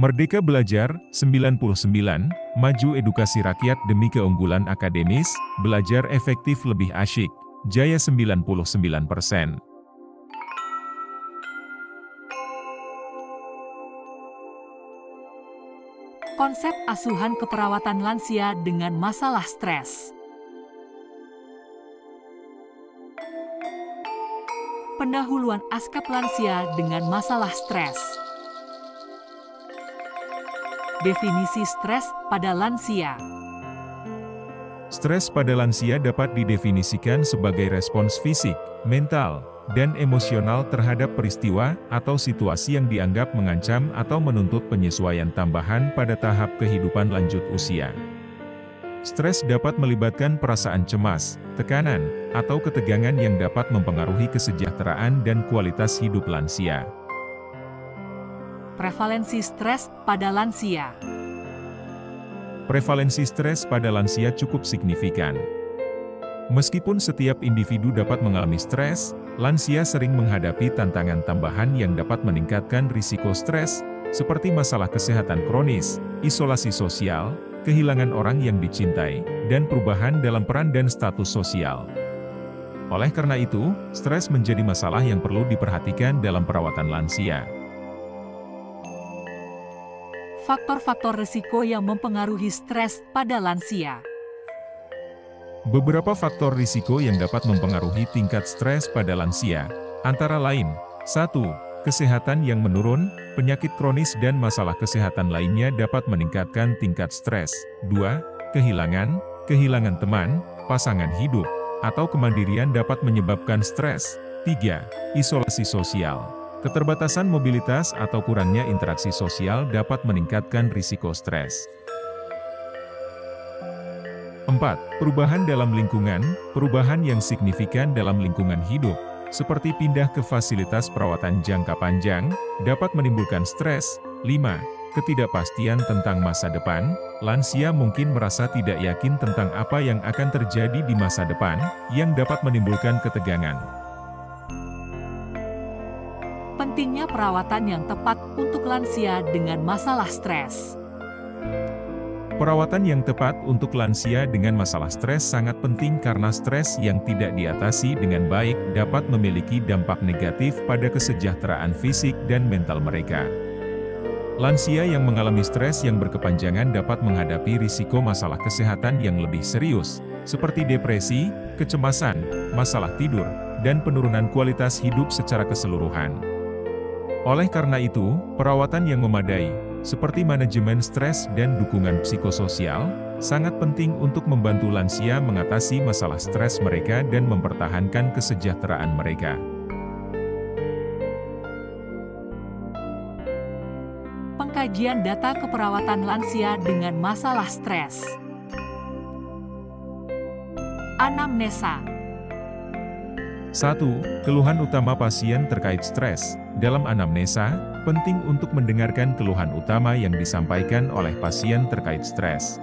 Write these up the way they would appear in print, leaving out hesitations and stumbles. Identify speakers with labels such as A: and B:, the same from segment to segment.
A: Merdeka Belajar, 99, Maju Edukasi Rakyat Demi Keunggulan Akademis, Belajar Efektif Lebih Asyik, Jaya 99%.
B: Konsep asuhan keperawatan lansia dengan masalah stres. Pendahuluan askap lansia dengan masalah stres. Definisi stres pada lansia.
A: Stres pada lansia dapat didefinisikan sebagai respons fisik, mental, dan emosional terhadap peristiwa atau situasi yang dianggap mengancam atau menuntut penyesuaian tambahan pada tahap kehidupan lanjut usia. Stres dapat melibatkan perasaan cemas, tekanan, atau ketegangan yang dapat mempengaruhi kesejahteraan dan kualitas hidup lansia.
B: Prevalensi stres pada lansia.
A: Prevalensi stres pada lansia cukup signifikan. Meskipun setiap individu dapat mengalami stres, lansia sering menghadapi tantangan tambahan yang dapat meningkatkan risiko stres, seperti masalah kesehatan kronis, isolasi sosial, kehilangan orang yang dicintai, dan perubahan dalam peran dan status sosial. Oleh karena itu, stres menjadi masalah yang perlu diperhatikan dalam perawatan lansia.
B: Faktor-faktor risiko yang mempengaruhi stres pada lansia.
A: Beberapa faktor risiko yang dapat mempengaruhi tingkat stres pada lansia, antara lain, 1. Kesehatan yang menurun, penyakit kronis dan masalah kesehatan lainnya dapat meningkatkan tingkat stres. 2. Kehilangan teman, pasangan hidup, atau kemandirian dapat menyebabkan stres. 3. Isolasi sosial. Keterbatasan mobilitas atau kurangnya interaksi sosial dapat meningkatkan risiko stres. 4. Perubahan dalam lingkungan, perubahan yang signifikan dalam lingkungan hidup, seperti pindah ke fasilitas perawatan jangka panjang, dapat menimbulkan stres. 5. Ketidakpastian tentang masa depan, lansia mungkin merasa tidak yakin tentang apa yang akan terjadi di masa depan, yang dapat menimbulkan ketegangan.
B: Pentingnya perawatan yang tepat untuk lansia dengan masalah stres.
A: Perawatan yang tepat untuk lansia dengan masalah stres sangat penting karena stres yang tidak diatasi dengan baik dapat memiliki dampak negatif pada kesejahteraan fisik dan mental mereka. Lansia yang mengalami stres yang berkepanjangan dapat menghadapi risiko masalah kesehatan yang lebih serius, seperti depresi, kecemasan, masalah tidur, dan penurunan kualitas hidup secara keseluruhan. Oleh karena itu, perawatan yang memadai, seperti manajemen stres dan dukungan psikososial, sangat penting untuk membantu lansia mengatasi masalah stres mereka dan mempertahankan kesejahteraan mereka.
B: Pengkajian data keperawatan lansia dengan masalah stres. Anamnesa.
A: 1. Keluhan utama pasien terkait stres. Dalam anamnesa, penting untuk mendengarkan keluhan utama yang disampaikan oleh pasien terkait stres.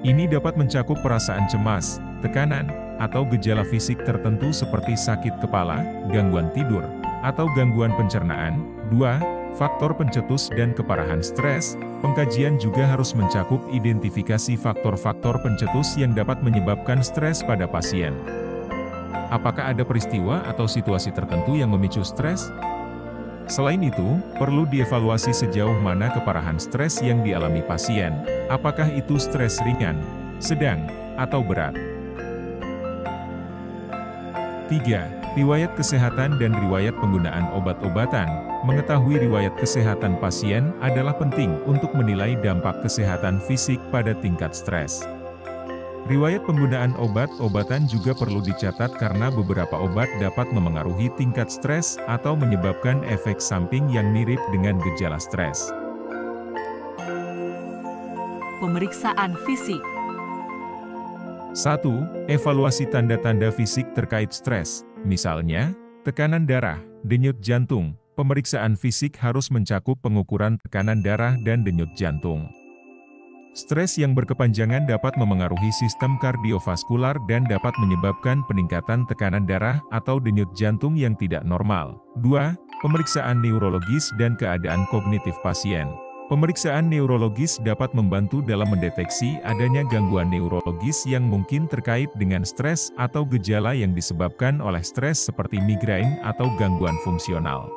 A: Ini dapat mencakup perasaan cemas, tekanan, atau gejala fisik tertentu seperti sakit kepala, gangguan tidur, atau gangguan pencernaan. 2. Faktor pencetus dan keparahan stres. Pengkajian juga harus mencakup identifikasi faktor-faktor pencetus yang dapat menyebabkan stres pada pasien. Apakah ada peristiwa atau situasi tertentu yang memicu stres? Selain itu, perlu dievaluasi sejauh mana keparahan stres yang dialami pasien, apakah itu stres ringan, sedang, atau berat. 3. Riwayat kesehatan dan riwayat penggunaan obat-obatan. Mengetahui riwayat kesehatan pasien adalah penting untuk menilai dampak kesehatan fisik pada tingkat stres. Riwayat penggunaan obat-obatan juga perlu dicatat karena beberapa obat dapat memengaruhi tingkat stres atau menyebabkan efek samping yang mirip dengan gejala stres.
B: Pemeriksaan fisik.
A: 1. Evaluasi tanda-tanda fisik terkait stres, misalnya, tekanan darah, denyut jantung. Pemeriksaan fisik harus mencakup pengukuran tekanan darah dan denyut jantung. Stres yang berkepanjangan dapat memengaruhi sistem kardiovaskular dan dapat menyebabkan peningkatan tekanan darah atau denyut jantung yang tidak normal. 2. Pemeriksaan neurologis dan keadaan kognitif pasien. Pemeriksaan neurologis dapat membantu dalam mendeteksi adanya gangguan neurologis yang mungkin terkait dengan stres atau gejala yang disebabkan oleh stres seperti migrain atau gangguan fungsional.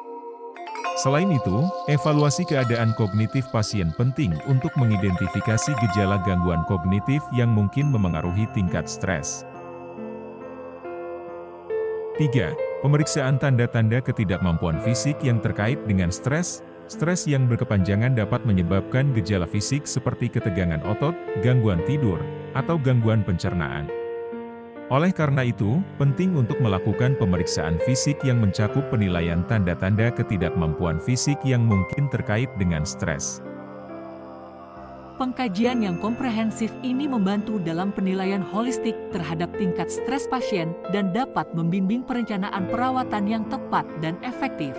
A: Selain itu, evaluasi keadaan kognitif pasien penting untuk mengidentifikasi gejala gangguan kognitif yang mungkin memengaruhi tingkat stres. 3. Pemeriksaan tanda-tanda ketidakmampuan fisik yang terkait dengan stres. Stres yang berkepanjangan dapat menyebabkan gejala fisik seperti ketegangan otot, gangguan tidur, atau gangguan pencernaan. Oleh karena itu, penting untuk melakukan pemeriksaan fisik yang mencakup penilaian tanda-tanda ketidakmampuan fisik yang mungkin terkait dengan stres.
B: Pengkajian yang komprehensif ini membantu dalam penilaian holistik terhadap tingkat stres pasien dan dapat membimbing perencanaan perawatan yang tepat dan efektif.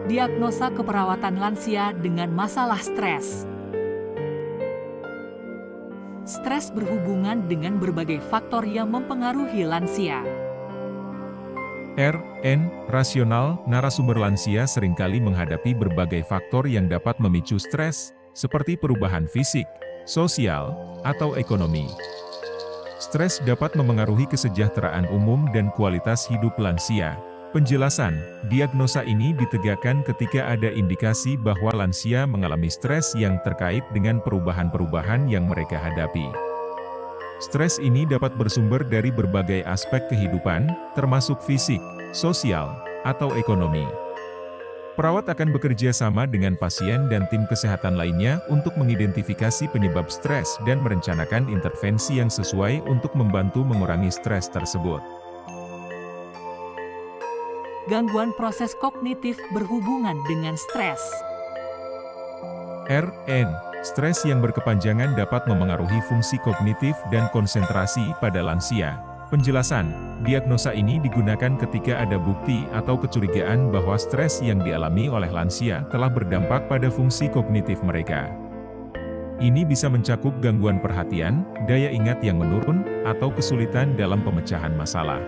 B: Diagnosa keperawatan lansia dengan masalah stres. Stres berhubungan dengan berbagai faktor yang mempengaruhi lansia.
A: Rasional, narasumber lansia seringkali menghadapi berbagai faktor yang dapat memicu stres, seperti perubahan fisik, sosial, atau ekonomi. Stres dapat memengaruhi kesejahteraan umum dan kualitas hidup lansia. Penjelasan, diagnosa ini ditegakkan ketika ada indikasi bahwa lansia mengalami stres yang terkait dengan perubahan-perubahan yang mereka hadapi. Stres ini dapat bersumber dari berbagai aspek kehidupan, termasuk fisik, sosial, atau ekonomi. Perawat akan bekerja sama dengan pasien dan tim kesehatan lainnya untuk mengidentifikasi penyebab stres dan merencanakan intervensi yang sesuai untuk membantu mengurangi stres tersebut.
B: Gangguan proses kognitif berhubungan dengan stres.
A: Stres yang berkepanjangan dapat memengaruhi fungsi kognitif dan konsentrasi pada lansia. Penjelasan, diagnosa ini digunakan ketika ada bukti atau kecurigaan bahwa stres yang dialami oleh lansia telah berdampak pada fungsi kognitif mereka. Ini bisa mencakup gangguan perhatian, daya ingat yang menurun, atau kesulitan dalam pemecahan masalah.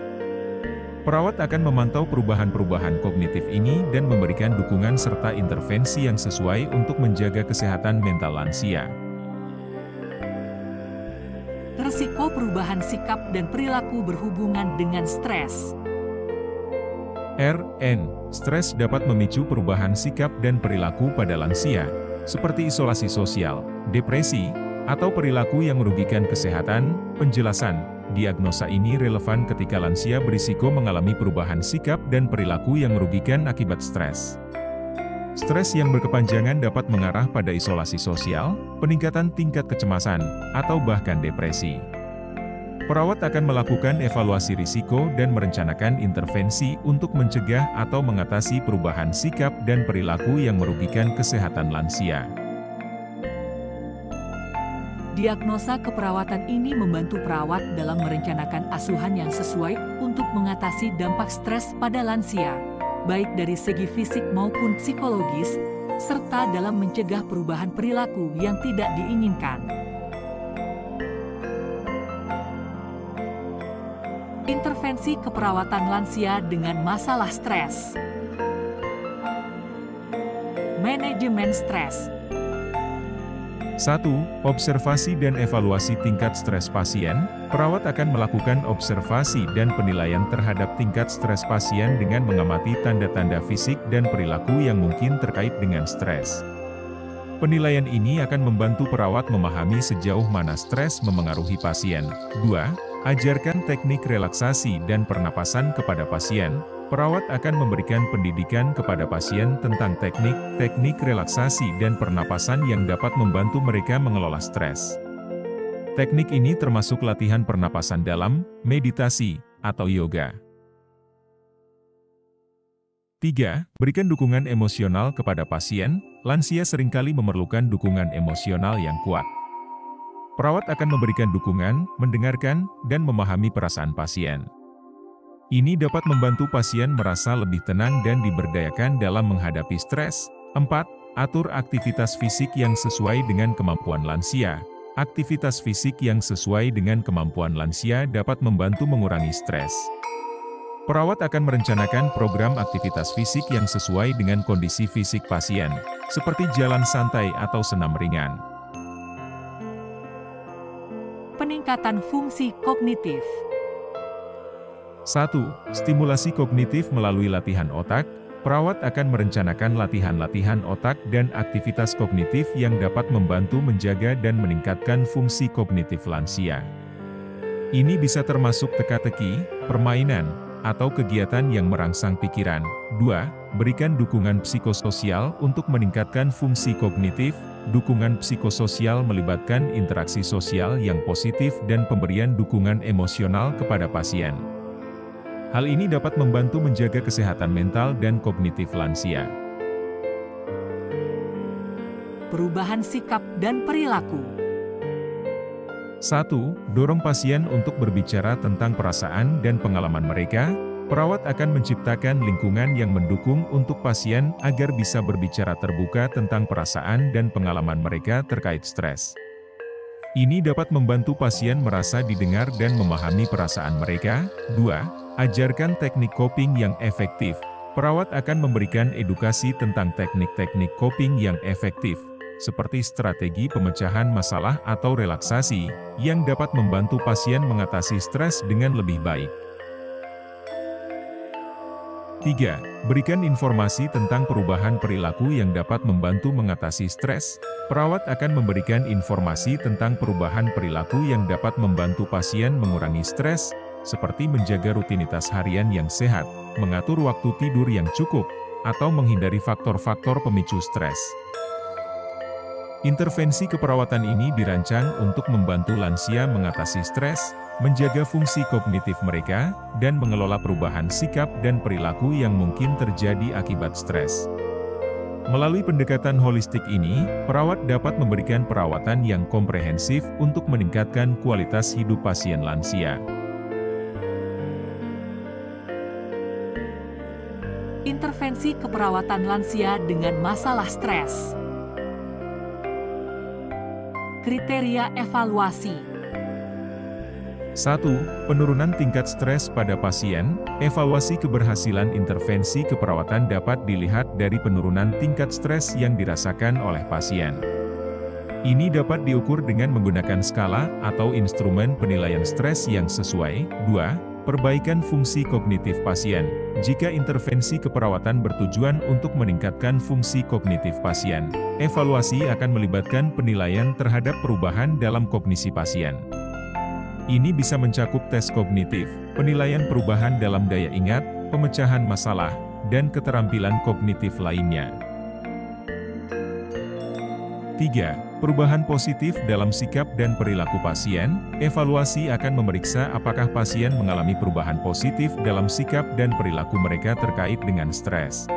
A: Perawat akan memantau perubahan-perubahan kognitif ini dan memberikan dukungan serta intervensi yang sesuai untuk menjaga kesehatan mental lansia.
B: Risiko perubahan sikap dan perilaku berhubungan dengan stres.
A: Stres dapat memicu perubahan sikap dan perilaku pada lansia, seperti isolasi sosial, depresi, atau perilaku yang merugikan kesehatan. Penjelasan, diagnosa ini relevan ketika lansia berisiko mengalami perubahan sikap dan perilaku yang merugikan akibat stres. Stres yang berkepanjangan dapat mengarah pada isolasi sosial, peningkatan tingkat kecemasan, atau bahkan depresi. Perawat akan melakukan evaluasi risiko dan merencanakan intervensi untuk mencegah atau mengatasi perubahan sikap dan perilaku yang merugikan kesehatan lansia.
B: Diagnosa keperawatan ini membantu perawat dalam merencanakan asuhan yang sesuai untuk mengatasi dampak stres pada lansia, baik dari segi fisik maupun psikologis, serta dalam mencegah perubahan perilaku yang tidak diinginkan. Intervensi keperawatan lansia dengan masalah stres. Manajemen stres.
A: 1. Observasi dan evaluasi tingkat stres pasien. Perawat akan melakukan observasi dan penilaian terhadap tingkat stres pasien dengan mengamati tanda-tanda fisik dan perilaku yang mungkin terkait dengan stres. Penilaian ini akan membantu perawat memahami sejauh mana stres memengaruhi pasien. 2. Ajarkan teknik relaksasi dan pernapasan kepada pasien. Perawat akan memberikan pendidikan kepada pasien tentang teknik relaksasi dan pernapasan yang dapat membantu mereka mengelola stres. Teknik ini termasuk latihan pernapasan dalam, meditasi, atau yoga. 3. Berikan dukungan emosional kepada pasien. Lansia seringkali memerlukan dukungan emosional yang kuat. Perawat akan memberikan dukungan, mendengarkan, dan memahami perasaan pasien. Ini dapat membantu pasien merasa lebih tenang dan diberdayakan dalam menghadapi stres. 4. Atur aktivitas fisik yang sesuai dengan kemampuan lansia. Aktivitas fisik yang sesuai dengan kemampuan lansia dapat membantu mengurangi stres. Perawat akan merencanakan program aktivitas fisik yang sesuai dengan kondisi fisik pasien, seperti jalan santai atau senam ringan.
B: Peningkatan fungsi kognitif.
A: 1. Stimulasi kognitif melalui latihan otak. Perawat akan merencanakan latihan-latihan otak dan aktivitas kognitif yang dapat membantu menjaga dan meningkatkan fungsi kognitif lansia. Ini bisa termasuk teka-teki, permainan, atau kegiatan yang merangsang pikiran. 2. Berikan dukungan psikososial untuk meningkatkan fungsi kognitif. Dukungan psikososial melibatkan interaksi sosial yang positif dan pemberian dukungan emosional kepada pasien. Hal ini dapat membantu menjaga kesehatan mental dan kognitif lansia.
B: Perubahan sikap dan perilaku.
A: 1. Dorong pasien untuk berbicara tentang perasaan dan pengalaman mereka. Perawat akan menciptakan lingkungan yang mendukung untuk pasien agar bisa berbicara terbuka tentang perasaan dan pengalaman mereka terkait stres. Ini dapat membantu pasien merasa didengar dan memahami perasaan mereka. 2. Ajarkan teknik coping yang efektif. Perawat akan memberikan edukasi tentang teknik-teknik coping yang efektif, seperti strategi pemecahan masalah atau relaksasi, yang dapat membantu pasien mengatasi stres dengan lebih baik. 3. Berikan informasi tentang perubahan perilaku yang dapat membantu mengatasi stres. Perawat akan memberikan informasi tentang perubahan perilaku yang dapat membantu pasien mengurangi stres, seperti menjaga rutinitas harian yang sehat, mengatur waktu tidur yang cukup, atau menghindari faktor-faktor pemicu stres. Intervensi keperawatan ini dirancang untuk membantu lansia mengatasi stres, menjaga fungsi kognitif mereka, dan mengelola perubahan sikap dan perilaku yang mungkin terjadi akibat stres. Melalui pendekatan holistik ini, perawat dapat memberikan perawatan yang komprehensif untuk meningkatkan kualitas hidup pasien lansia.
B: Intervensi keperawatan lansia dengan masalah stres. Kriteria evaluasi.
A: 1. Penurunan tingkat stres pada pasien. Evaluasi keberhasilan intervensi keperawatan dapat dilihat dari penurunan tingkat stres yang dirasakan oleh pasien. Ini dapat diukur dengan menggunakan skala atau instrumen penilaian stres yang sesuai. 2. Perbaikan fungsi kognitif pasien. Jika intervensi keperawatan bertujuan untuk meningkatkan fungsi kognitif pasien, evaluasi akan melibatkan penilaian terhadap perubahan dalam kognisi pasien. Ini bisa mencakup tes kognitif, penilaian perubahan dalam daya ingat, pemecahan masalah, dan keterampilan kognitif lainnya. 3. Perubahan positif dalam sikap dan perilaku pasien. Evaluasi akan memeriksa apakah pasien mengalami perubahan positif dalam sikap dan perilaku mereka terkait dengan stres.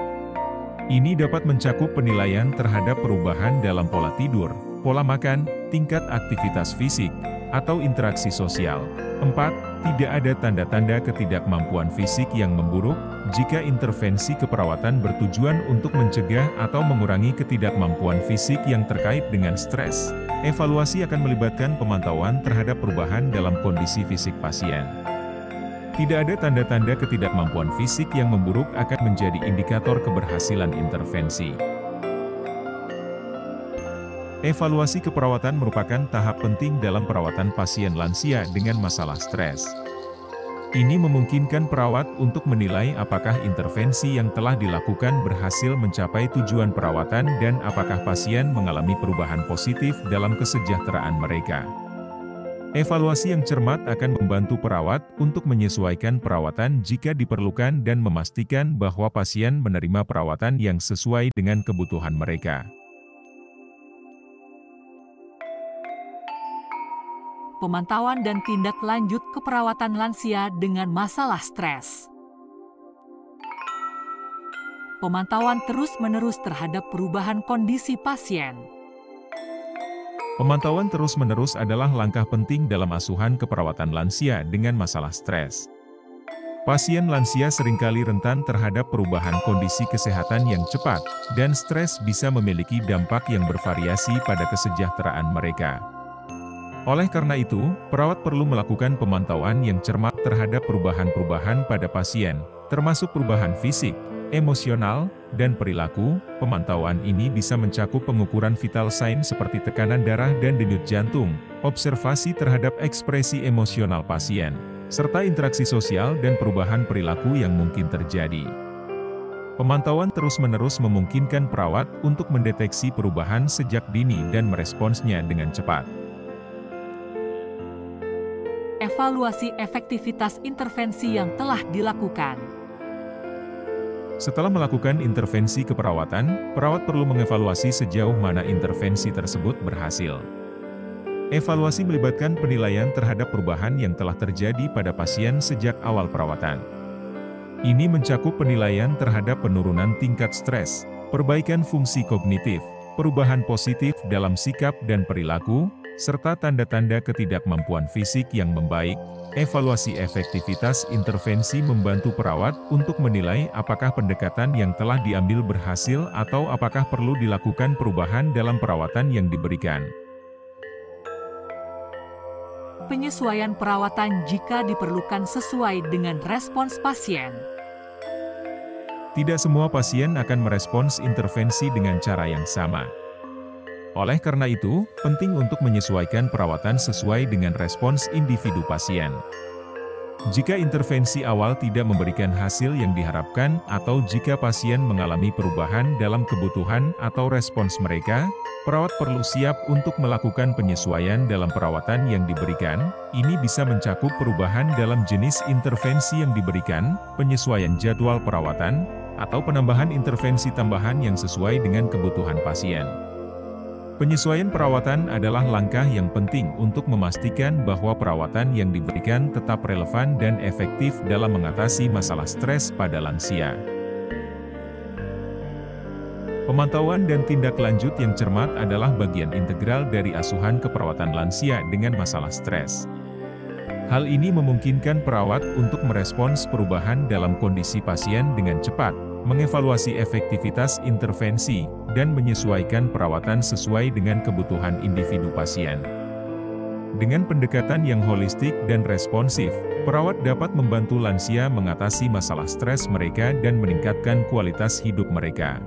A: Ini dapat mencakup penilaian terhadap perubahan dalam pola tidur, pola makan, tingkat aktivitas fisik, atau interaksi sosial. 4. Tidak ada tanda-tanda ketidakmampuan fisik yang memburuk. Jika intervensi keperawatan bertujuan untuk mencegah atau mengurangi ketidakmampuan fisik yang terkait dengan stres, evaluasi akan melibatkan pemantauan terhadap perubahan dalam kondisi fisik pasien. Tidak ada tanda-tanda ketidakmampuan fisik yang memburuk akan menjadi indikator keberhasilan intervensi. Evaluasi keperawatan merupakan tahap penting dalam perawatan pasien lansia dengan masalah stres. Ini memungkinkan perawat untuk menilai apakah intervensi yang telah dilakukan berhasil mencapai tujuan perawatan dan apakah pasien mengalami perubahan positif dalam kesejahteraan mereka. Evaluasi yang cermat akan membantu perawat untuk menyesuaikan perawatan jika diperlukan dan memastikan bahwa pasien menerima perawatan yang sesuai dengan kebutuhan mereka.
B: Pemantauan dan tindak lanjut keperawatan lansia dengan masalah stres. Pemantauan terus-menerus terhadap perubahan kondisi pasien.
A: Pemantauan terus-menerus adalah langkah penting dalam asuhan keperawatan lansia dengan masalah stres. Pasien lansia seringkali rentan terhadap perubahan kondisi kesehatan yang cepat, dan stres bisa memiliki dampak yang bervariasi pada kesejahteraan mereka. Oleh karena itu, perawat perlu melakukan pemantauan yang cermat terhadap perubahan-perubahan pada pasien, termasuk perubahan fisik, emosional, dan perilaku. Pemantauan ini bisa mencakup pengukuran vital sign seperti tekanan darah dan denyut jantung, observasi terhadap ekspresi emosional pasien, serta interaksi sosial dan perubahan perilaku yang mungkin terjadi. Pemantauan terus-menerus memungkinkan perawat untuk mendeteksi perubahan sejak dini dan meresponsnya dengan cepat.
B: Evaluasi efektivitas intervensi yang telah dilakukan.
A: Setelah melakukan intervensi keperawatan, perawat perlu mengevaluasi sejauh mana intervensi tersebut berhasil. Evaluasi melibatkan penilaian terhadap perubahan yang telah terjadi pada pasien sejak awal perawatan. Ini mencakup penilaian terhadap penurunan tingkat stres, perbaikan fungsi kognitif, perubahan positif dalam sikap dan perilaku, serta tanda-tanda ketidakmampuan fisik yang membaik. Evaluasi efektivitas intervensi membantu perawat untuk menilai apakah pendekatan yang telah diambil berhasil atau apakah perlu dilakukan perubahan dalam perawatan yang diberikan.
B: Penyesuaian perawatan jika diperlukan sesuai dengan respons pasien.
A: Tidak semua pasien akan merespons intervensi dengan cara yang sama. Oleh karena itu, penting untuk menyesuaikan perawatan sesuai dengan respons individu pasien. Jika intervensi awal tidak memberikan hasil yang diharapkan atau jika pasien mengalami perubahan dalam kebutuhan atau respons mereka, perawat perlu siap untuk melakukan penyesuaian dalam perawatan yang diberikan. Ini bisa mencakup perubahan dalam jenis intervensi yang diberikan, penyesuaian jadwal perawatan, atau penambahan intervensi tambahan yang sesuai dengan kebutuhan pasien. Penyesuaian perawatan adalah langkah yang penting untuk memastikan bahwa perawatan yang diberikan tetap relevan dan efektif dalam mengatasi masalah stres pada lansia. Pemantauan dan tindak lanjut yang cermat adalah bagian integral dari asuhan keperawatan lansia dengan masalah stres. Hal ini memungkinkan perawat untuk merespons perubahan dalam kondisi pasien dengan cepat, mengevaluasi efektivitas intervensi, dan menyesuaikan perawatan sesuai dengan kebutuhan individu pasien. Dengan pendekatan yang holistik dan responsif, perawat dapat membantu lansia mengatasi masalah stres mereka dan meningkatkan kualitas hidup mereka.